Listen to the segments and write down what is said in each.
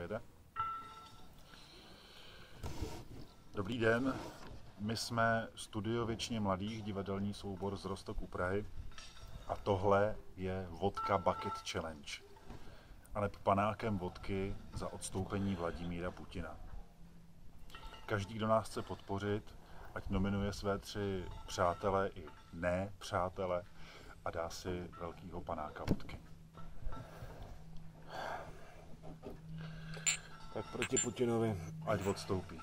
jede. Dobrý den, my jsme Studio Věčně mladých, divadelní soubor z Roztok u Prahy a tohle je Vodka Bucket Challenge, aneb panákem vodky za odstoupení Vladimíra Putina. Každý, kdo nás chce podpořit, ať nominuje své 3 přátele i ne přátele a dá si velkýho panáka vodky. Tak proti Putinovi. Ať odstoupí.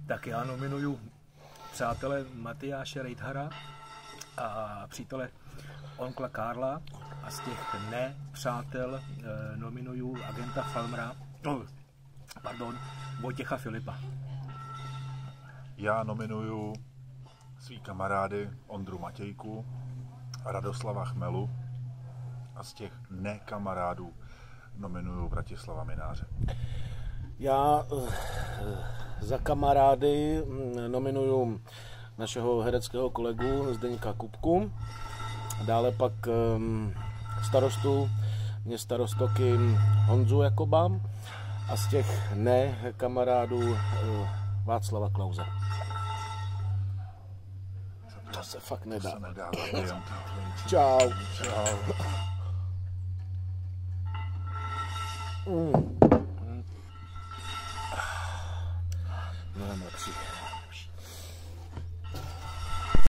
Tak já nominuju přátele Matyáše Reithara a přítele onkla Karla a z těch nepřátel nominuju agenta Falmra, Vojtěcha Filipa. Já nominuju svý kamarády Ondru Matějku a Radoslava Chmelu a z těch nekamarádů nominuju Vratislava Mináře. Já za kamarády nominuju našeho hereckého kolegu Zdeňka Kupku, dále pak starostu města Roztoky Honzu Jakoba a z těch nekamarádů Václava Klause. To se fakt nedá. Čau. Čau.